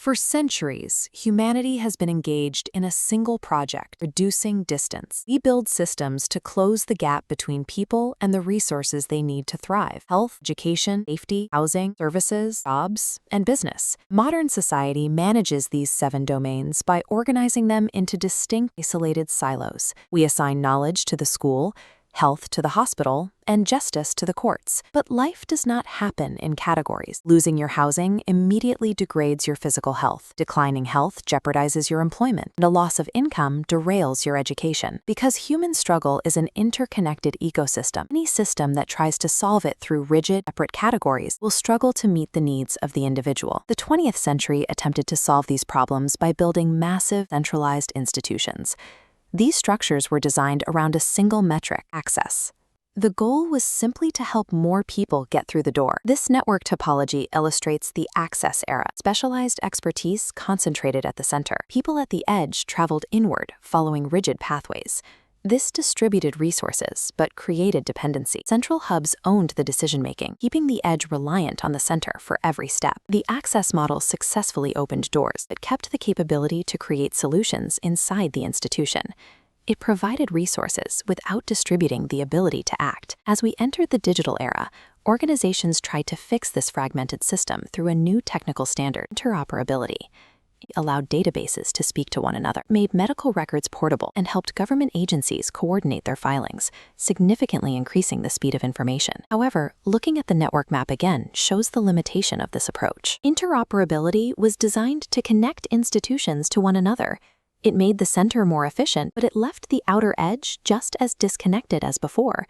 For centuries, humanity has been engaged in a single project, reducing distance. We build systems to close the gap between people and the resources they need to thrive: health, education, safety, housing, services, jobs, and business. Modern society manages these 7 domains by organizing them into distinct, isolated silos. We assign knowledge to the school, health to the hospital, and justice to the courts. But life does not happen in categories. Losing your housing immediately degrades your physical health. Declining health jeopardizes your employment, and a loss of income derails your education. Because human struggle is an interconnected ecosystem, any system that tries to solve it through rigid, separate categories will struggle to meet the needs of the individual. The 20th century attempted to solve these problems by building massive, centralized institutions. These structures were designed around a single metric: access. The goal was simply to help more people get through the door. This network topology illustrates the access era. Specialized expertise concentrated at the center. People at the edge traveled inward, following rigid pathways. This distributed resources, but created dependency. Central hubs owned the decision-making, keeping the edge reliant on the center for every step. The access model successfully opened doors. It kept the capability to create solutions inside the institution. It provided resources without distributing the ability to act. As we entered the digital era, organizations tried to fix this fragmented system through a new technical standard: interoperability. It allowed databases to speak to one another, made medical records portable, and helped government agencies coordinate their filings, significantly increasing the speed of information. However, looking at the network map again shows the limitation of this approach. Interoperability was designed to connect institutions to one another. It made the center more efficient, but it left the outer edge just as disconnected as before.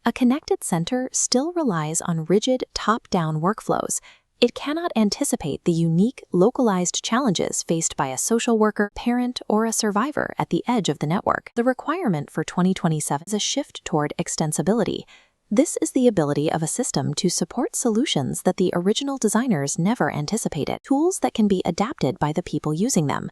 A connected center still relies on rigid, top-down workflows. It cannot anticipate the unique, localized challenges faced by a social worker, parent, or a survivor at the edge of the network. The requirement for 2027 is a shift toward extensibility. This is the ability of a system to support solutions that the original designers never anticipated, tools that can be adapted by the people using them.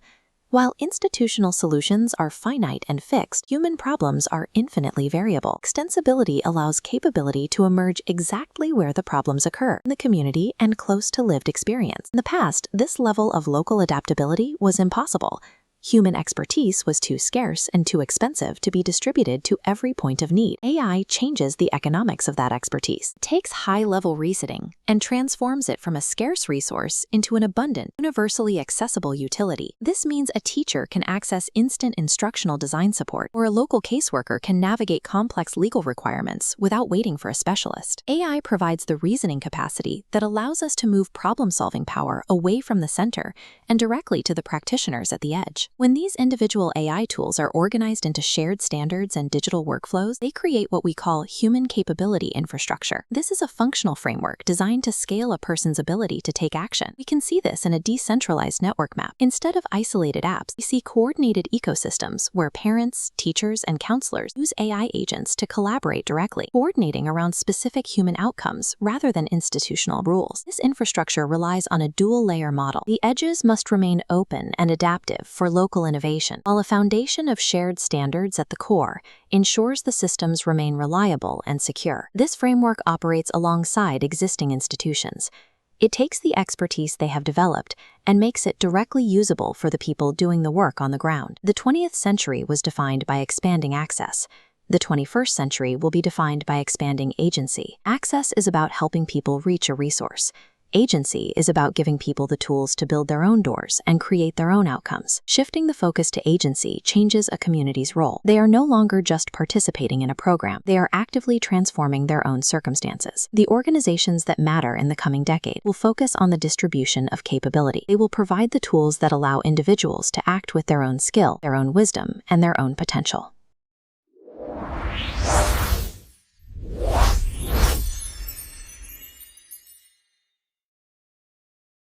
While institutional solutions are finite and fixed, human problems are infinitely variable. Extensibility allows capability to emerge exactly where the problems occur, in the community and close to lived experience. In the past, this level of local adaptability was impossible. Human expertise was too scarce and too expensive to be distributed to every point of need. AI changes the economics of that expertise. It takes high-level reasoning and transforms it from a scarce resource into an abundant, universally accessible utility. This means a teacher can access instant instructional design support, or a local caseworker can navigate complex legal requirements without waiting for a specialist. AI provides the reasoning capacity that allows us to move problem-solving power away from the center and directly to the practitioners at the edge. When these individual AI tools are organized into shared standards and digital workflows, they create what we call human capability infrastructure. This is a functional framework designed to scale a person's ability to take action. We can see this in a decentralized network map. Instead of isolated apps, we see coordinated ecosystems where parents, teachers, and counselors use AI agents to collaborate directly, coordinating around specific human outcomes rather than institutional rules. This infrastructure relies on a dual-layer model. The edges must remain open and adaptive for local innovation, while a foundation of shared standards at the core ensures the systems remain reliable and secure. This framework operates alongside existing institutions. It takes the expertise they have developed and makes it directly usable for the people doing the work on the ground. The 20th century was defined by expanding access. The 21st century will be defined by expanding agency. Access is about helping people reach a resource. Agency is about giving people the tools to build their own doors and create their own outcomes. Shifting the focus to agency changes a community's role. They are no longer just participating in a program. They are actively transforming their own circumstances. The organizations that matter in the coming decade will focus on the distribution of capability. They will provide the tools that allow individuals to act with their own skill, their own wisdom, and their own potential.